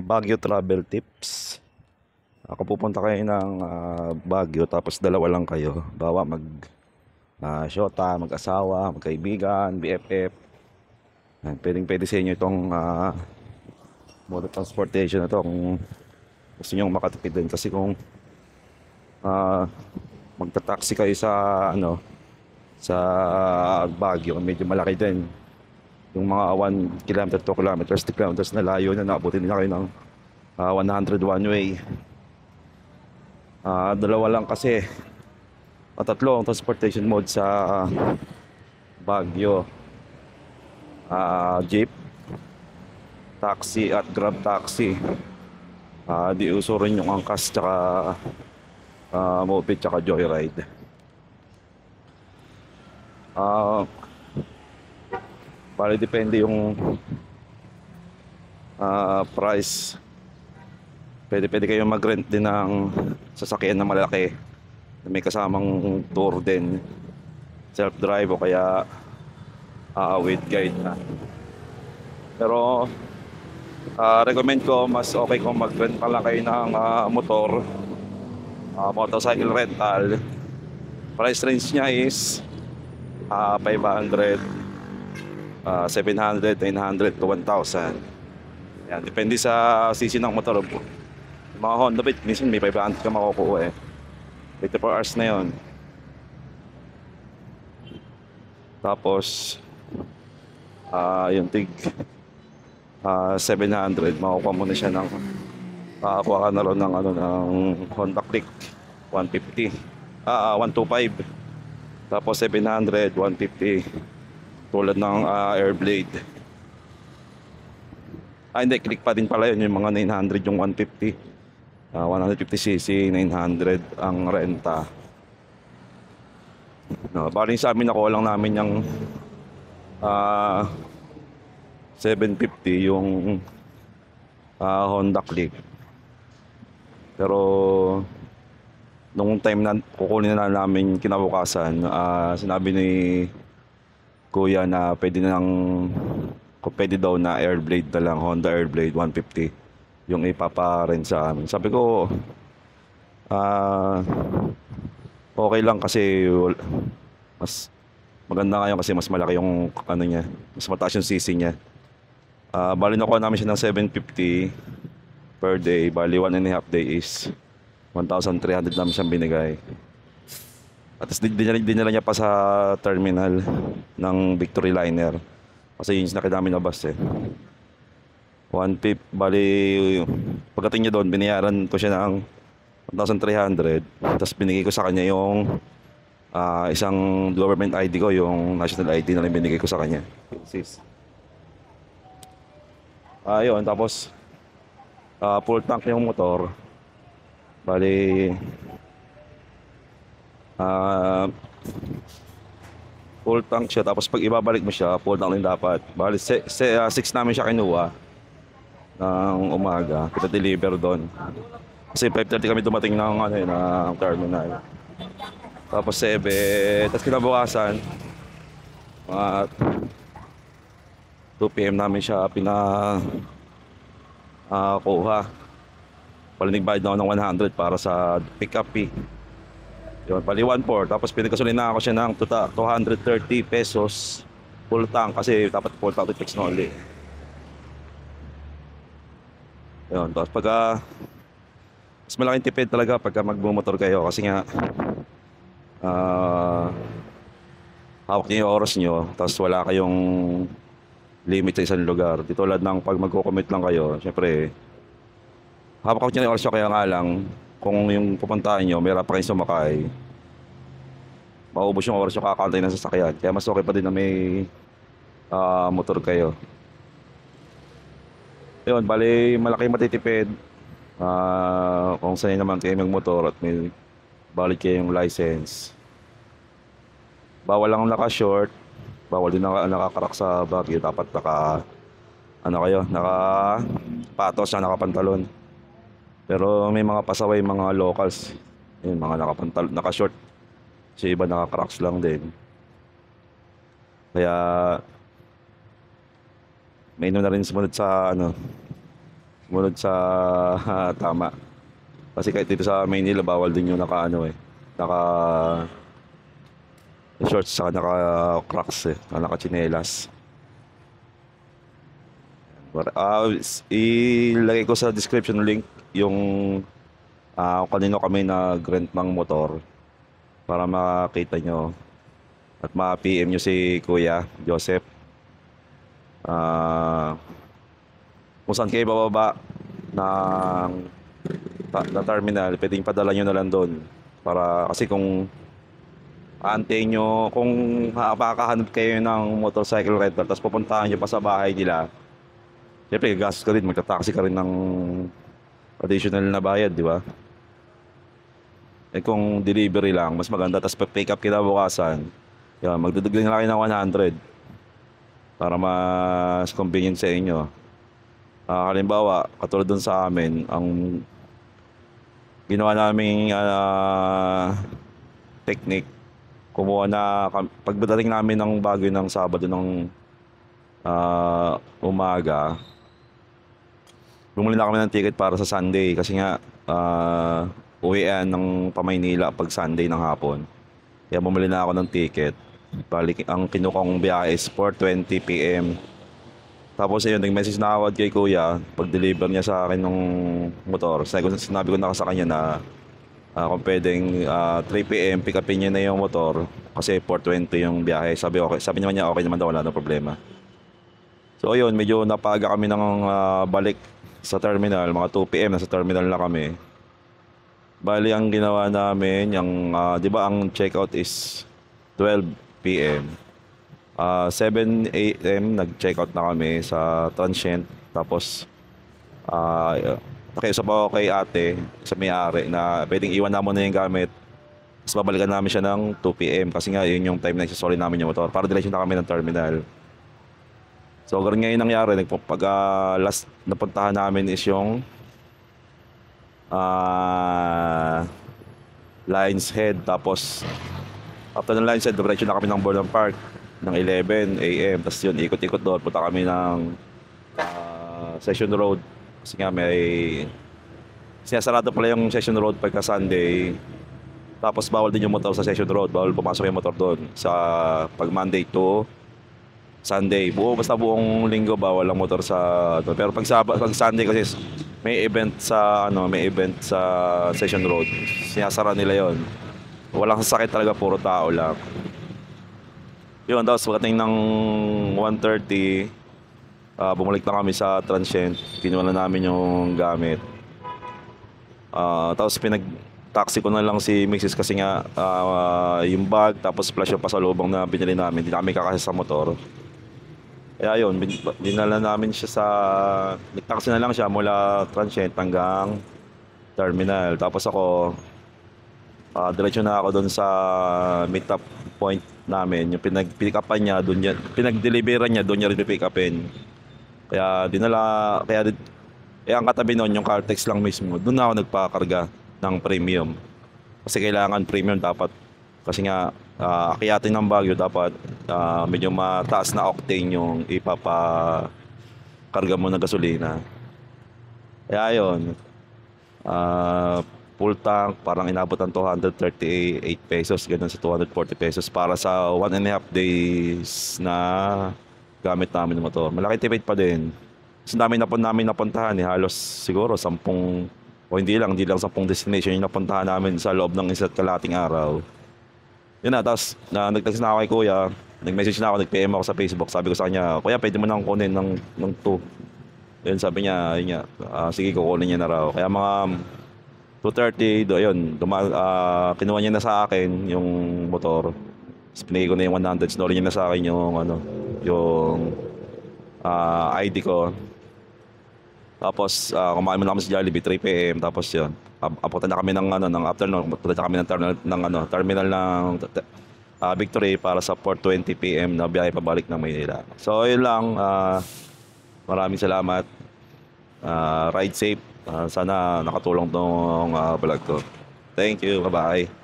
Baguio travel tips. Ako pupunta kayo ng Baguio tapos dalawa lang kayo. Bawa shota, mag-asawa, magkaibigan, BFF. Pwedeng pwede sa inyo itong mode of transportation na to kung gusto nyo makatipid din. Kasi kung ah, magta-taxi kayo sa sa Baguio, medyo malaki din. Yung mga 1 kilometer, 2 kilometers, 3 kilometers na layo na naabutin nila kayo ng 100 one way. Dalawa lang kasi tatlo ang transportation mode sa Baguio. Jeep, taxi at grab taxi. Di uso rin yung angkas tsaka moped tsaka joyride. Bali depende yung price. Pwede kayong mag-rent din ng sasakyan na malaki na may kasamang tour din, self-drive o kaya with guide na. Pero recommend ko, mas okay kung mag-rent pa lang kayo ng motorcycle rental. Price range niya is 500, 700, 900 to 1,000. Yan, depende sa cc ng motor. Mga Honda Beat, minsan may 500 ka makukuha 24 hours na yon. Tapos yung tig 700, makukuha mo na siya ng makakuha ka na rin ng ng Honda Click 150, 125. Tapos 700, 150 tulad ng Airblade. Hindi, Click pa din pala yun, yung mga 900 yung 150. 150cc, 900 ang renta. Bali sa amin, nakuha lang namin yung 750 yung Honda Click. Pero nung time na kukunin na namin kinabukasan, sinabi ni Kuya na pwede daw na Airblade na lang, Honda Airblade 150 yung ipapa-rent sa amin. Sabi ko, okay lang kasi mas maganda ngayon kasi mas malaki yung niya, mas mataas yung CC niya. Bali nakuha namin siya ng 750 per day. Bali 1.5 day is 1,300 namin siyang binigay. At least dinala niya pa sa terminal ng Victory Liner. Kasi yun yung nakita namin na bus 150, bali pagdating niya doon, binayaran ko siya ng 1,300. Tapos binigay ko sa kanya yung isang government ID ko, yung national ID na lang binigay ko sa kanya. Yun, tapos full tank yung motor. Bali full tank siya, tapos pag ibabalik mo siya, full tank din dapat. Bali 6 namin siya kinuha ng umaga, kita deliver doon. Kasi 5:30 kami dumating ng ng terminal. Tapos 7, tapos kinabukasan mga 2 PM namin siya kuha. Palinig bayad na ako ng 100 para sa pick up fee. Yun, pali 1.4. Tapos pinagkasulin na ako siya ng 230 pesos full tank kasi dapat full tank with fix na only. Yun, tapos mas malaking tipid talaga pagka magbumotor kayo kasi nga hawak niyo yung oras niyo, tapos wala kayong limit sa isang lugar. Di tulad ng pag magko-commute lang kayo, syempre hawak niyo yung oras niyo, kaya nga lang kung yung pupuntahan niyo mayroon pa kayong sumakay, maubos yung oras yung kakantay ng sasakyan. Kaya mas okay pa din na may motor kayo. Yun, bali malaki matitipid kung sanay naman kayo magmotor at may valid kayong license. Bawal lang naka-short, bawal din nakakarak sa Baguio. Dapat naka-patos na nakapantalon. Pero may mga pasaway, mga locals, yun, mga naka-short. Si iba naka-cracks lang din. Kaya may na rin sumunod sa Sumunod sa tama. Kasi kahit dito sa Maynila, bawal din yung naka ano eh. Naka shorts sa naka Crocs eh. Naka chinelas. Ilagay ko sa description link yung kanino kami nag-rent ng motor para makita nyo at ma-PM nyo si Kuya Joseph. Kung saan kayo bababa na terminal, pwedeng padala nyo na lang doon. Para kasi kung aantayin nyo, kung makakahanap kayo ng motorcycle rental tapos pupuntahan nyo pa sa bahay nila, siyempre gagastos ka rin, magta-taxi ka rin ng additional na bayad, di ba? Eh kung delivery lang, mas maganda, tapos pick up kinabukasan, yan, magdudugling lang kayo ng 100 para mas convenient sa inyo. Halimbawa, katulad dun sa amin, ang ginawa naming technique, kumuha na, pagdating namin ng Baguio ng Sabado ng umaga, bumili na kami ng ticket para sa Sunday kasi nga uwian ng Pamaynila pag Sunday ng hapon. Kaya bumili na ako ng ticket. Balik, ang kinukong biyahe is 4:20 PM. Tapos ayun, nag-message na ako kay Kuya pag-deliver niya sa akin ng motor. Sinabi ko na sa kanya na kung pwedeng 3 PM pick upin niya na yung motor kasi 4:20 yung biyahe. Sabi naman niya okay naman daw, wala na problema. So ayun, medyo napaga kami ng balik sa terminal, mga 2 PM nasa terminal na kami. Bali ang ginawa namin, yung 'di ba ang checkout is 12 PM. 7 AM nag-checkout na kami sa transient. Tapos nakiusap ako kay ate sa may-ari na pwedeng iwan na muna yung gamit. Tapos babalikan namin siya ng 2 PM kasi nga yun yung time na isasoli namin yung motor para diretso na kami ng terminal. So ganun ngayon nangyari, last napuntahan namin is yung Lions Head. Tapos after ng Lions Head, diretso na kami ng Burnham Park ng 11 AM. Tapos yun, ikot-ikot doon, punta kami ng Session Road kasi nga may sinasarado pala yung Session Road pagka Sunday. Tapos bawal din yung motor sa Session Road, bawal pumasok yung motor doon sa pag Monday to Sunday. Basta buong linggo bawal ang motor sa pero pag Sunday kasi may event sa Session Road. Sinasara nila 'yon. Walang sasakit talaga, puro tao lang. Yun, tapos pagdating ng 1:30, bumalik na kami sa transient. Kinuha na namin yung gamit. Tapos pinag-taxi ko na lang si Mrs. kasi nga yung bag tapos plus yung pasalubong na binili namin, hindi namin kakasya sa motor. Kaya yun, dinala namin siya nag-taxi na lang siya mula transient hanggang terminal. Tapos ako, diretso na ako doon sa meet-up point namin. Yung pinag-pick upan niya, pinag-deliveran niya, doon niya rin pick upin. Kaya ang katabi noon, yung Caltex lang mismo, doon na ako nagpakarga ng premium. Kasi kailangan premium dapat. Kasi nga, akiyatin ng Baguio dapat medyo mataas na octane yung ipapakarga mo ng gasolina. Kaya yun, full tank, parang inabot ng 238 pesos, ganun sa 240 pesos para sa 1.5 days na gamit namin ng motor. Malaki tipid pa din. Kasi namin napuntahan halos siguro 10 o hindi lang 10 destination yung napuntahan namin sa loob ng isa't kalating araw. Yun na, tapos nag-text na ako kay Kuya, nag-message na ako, nag-PM ako sa Facebook. Sabi ko sa kanya, Kuya, pwede mo nang kunin ng 2. Yun, sabi niya, sige, kukunin niya na raw. Kaya mga 2:30, ayun, kinuha niya na sa akin yung motor. Tapos pinigay ko na yung 100, sinuli niya na sa akin yung ID ko. Tapos kumain muna kami sa Jollibee, 3 PM. Tapos yun, apunta na kami ng afternoon, punta na kami ng terminal ng Victory para sa 4:20 PM na biyahe pabalik ng Maynila. So yun lang, maraming salamat. Ride safe. Sana nakatulong tong vlog ko. Thank you, bye-bye.